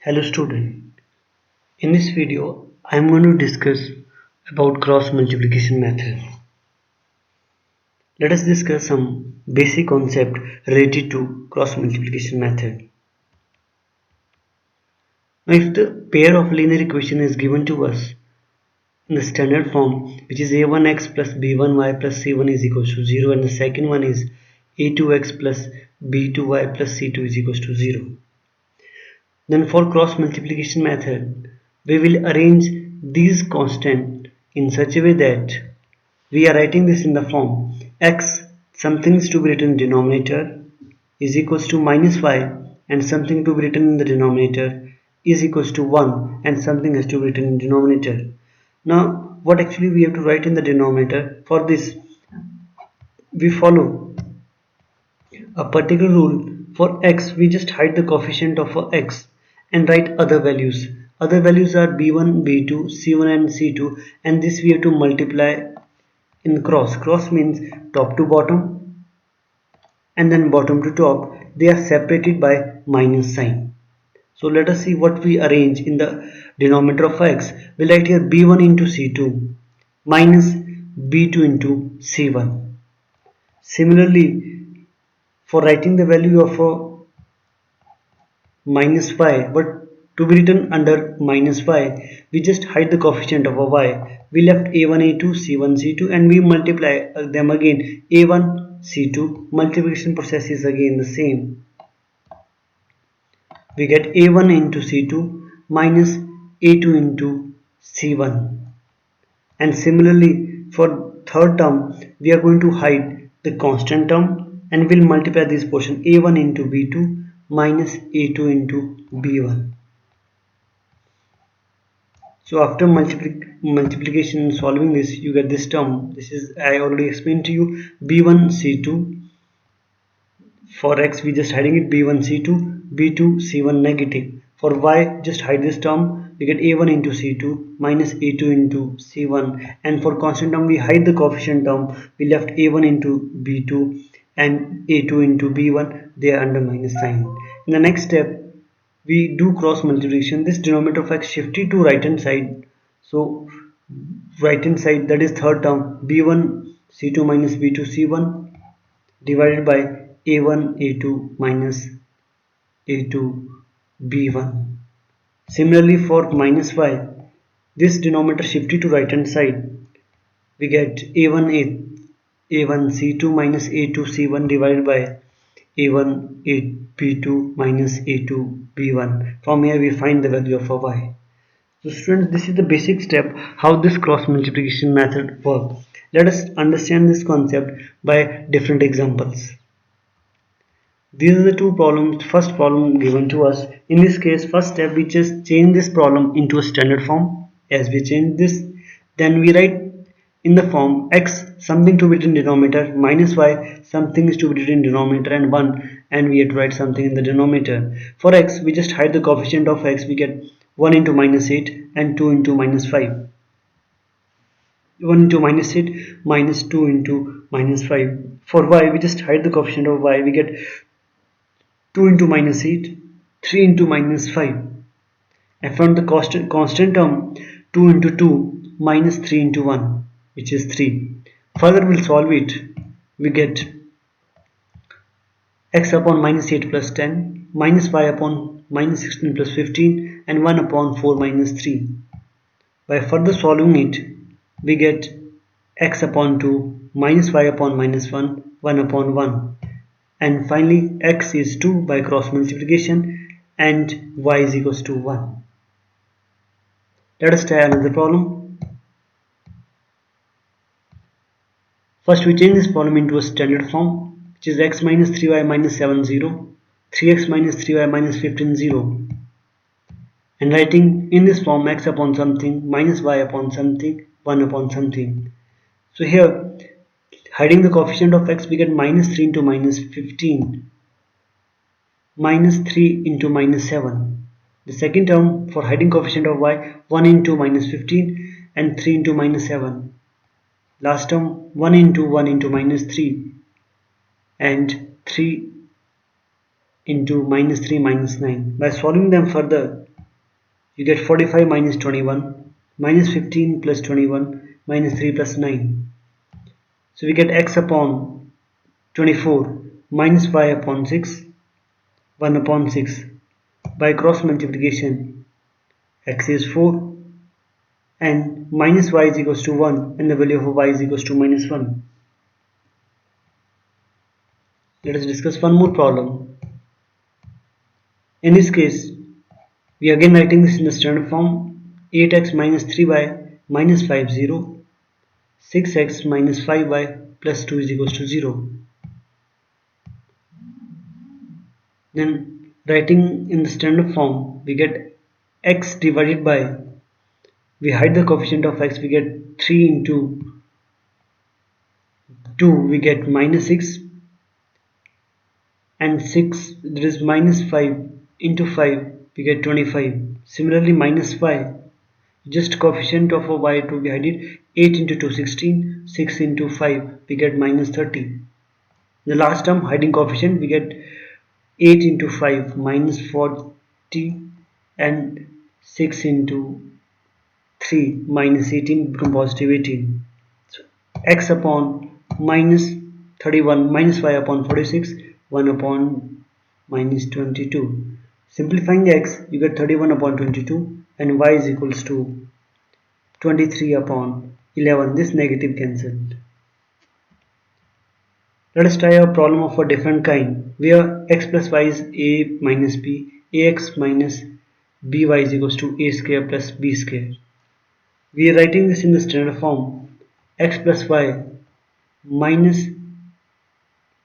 Hello student, in this video I am going to discuss about cross multiplication method. Let us discuss some basic concept related to cross multiplication method. Now if the pair of linear equation is given to us in the standard form, which is a1x plus b1y plus c1 is equals to 0, and the second one is a2x plus b2y plus c2 is equals to 0. Then for cross multiplication method, we will arrange these constants in such a way that we are writing this in the form x, something is to be written in denominator, is equals to minus y, and something to be written in the denominator is equals to 1, and something has to be written in denominator. Now what actually we have to write in the denominator? For this we follow a particular rule. For x, we just hide the coefficient of x and write other values. Other values are b1, b2, c1 and c2, and this we have to multiply in cross. Cross means top to bottom and then bottom to top. They are separated by minus sign. So let us see what we arrange in the denominator of x. We'll write here b1 into c2 minus b2 into c1. Similarly, for writing the value of minus y, but to be written under minus y, we just hide the coefficient of a y. We left a1 a2 c1 c2 and we multiply them again. A1 c2 multiplication process is again the same. We get a1 into c2 minus a2 into c1, and similarly for third term we are going to hide the constant term and we'll multiply this portion a1 into b2 minus a2 into b1. So after multiplication and solving this, you get this term. This is, I already explained to you, b1 c2. For x we just hiding it b1 c2, b2 c1 negative. For y just hide this term, we get a1 into c2 minus a2 into c1, and for constant term we hide the coefficient term. We left a1 into b2 and a2 into b1, they are under minus sign. In the next step we do cross multiplication. This denominator of x shifted to right hand side, so right hand side, that is third term, b1 c2 minus b2 c1 divided by a1 a2 minus a2 b1. Similarly for minus y, this denominator shifted to right hand side. We get a1 a1 c2 minus a2 c1 divided by a1 b2 minus a2 b1. From here we find the value of y. So students, this is the basic step how this cross multiplication method works. Let us understand this concept by different examples. These are the two problems. First problem given to us. In this case, first step, we just change this problem into a standard form. As we change this, then we write in the form x, something to be written in denominator, minus y, something is to be written in denominator, and 1, and we have to write something in the denominator. For x, we just hide the coefficient of x. We get 1 into minus 8 and 2 into minus 5. 1 into minus 8 minus 2 into minus 5. For y, we just hide the coefficient of y. We get 2 into minus 8, 3 into minus 5. I found the constant term 2 into 2 minus 3 into 1, which is 3. Further we'll solve it. We get x upon minus 8 plus 10, minus y upon minus 16 plus 15, and 1 upon 4 minus 3. By further solving it, we get x upon 2, minus y upon minus 1, 1 upon 1. And finally x is 2 by cross multiplication and y is equals to 1. Let us try another problem. First we change this problem into a standard form, which is x minus 3y minus 7 0, 3x minus 3y minus 15 0, and writing in this form x upon something, minus y upon something, 1 upon something. So here, hiding the coefficient of x, we get minus 3 into minus 15, minus 3 into minus 7. The second term for hiding coefficient of y, 1 into minus 15 and 3 into minus 7. Last term 1 into minus 3 and 3 into minus 3 minus 9. By solving them further, You get 45 minus 21, minus 15 plus 21, minus 3 plus 9. So we get x upon 24 minus y upon 6, 1 upon 6. By cross multiplication, x is 4 and minus y is equals to 1 and the value of y is equals to minus 1. Let us discuss one more problem. In this case, we are again writing this in the standard form: 8x minus 3y minus 50, 6x minus 5y plus 2 is equals to 0. Then writing in the standard form, we get x divided by, we hide the coefficient of x, we get 3 into 2, we get minus 6, and 6, that is minus 5 into 5, we get 25. Similarly, minus y, just coefficient of a y to be added, 8 into 2 16, 6 into 5 we get minus 30. The last term hiding coefficient, we get 8 into 5 minus 40 and 6 into 3 minus 18 become positive 18. So x upon minus 31 minus y upon 46, 1 upon minus 22. Simplifying x, you get 31 upon 22 and y is equals to 23 upon 11. This negative cancelled. Let us try a problem of a different kind, where x plus y is a minus b, ax minus by is equals to a square plus b square. We are writing this in the standard form: x plus y minus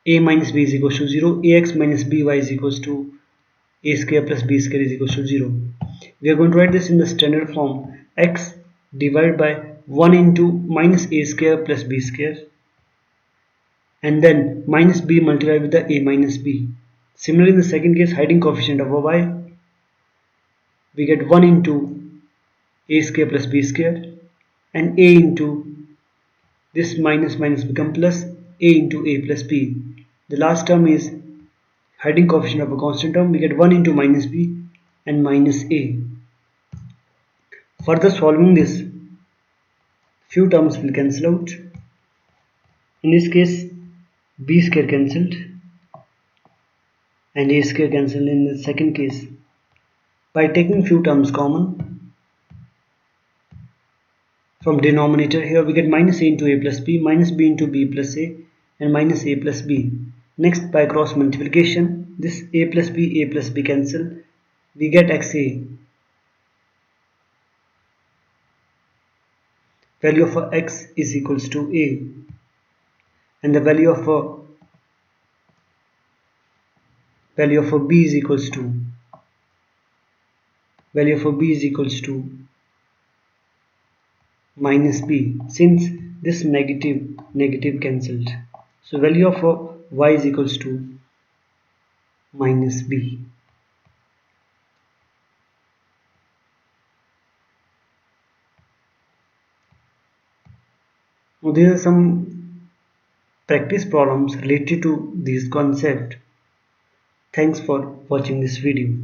a minus b is equals to 0, ax minus by is equals to a square plus b square is equals to 0. We are going to write this in the standard form: x divided by 1 into minus a square plus b square, and then minus b multiplied with the a minus b. Similarly, in the second case, hiding coefficient of a y, we get 1 into a square plus b square, and a into this minus minus become plus, a into a plus b. The last term is hiding coefficient of a constant term, we get 1 into minus b and minus a. Further solving this, few terms will cancel out. In this case, b square cancelled and a square cancelled in the second case. By taking few terms common from denominator, here we get minus a into a plus b, minus b into b plus a, and minus a plus b. Next, by cross multiplication, this a plus b cancel, we get xa. Value of x is equals to a, and the value of b is equals to minus b, since this negative cancelled. So value of y is equals to minus b. Now there are some practice problems related to this concept. Thanks for watching this video.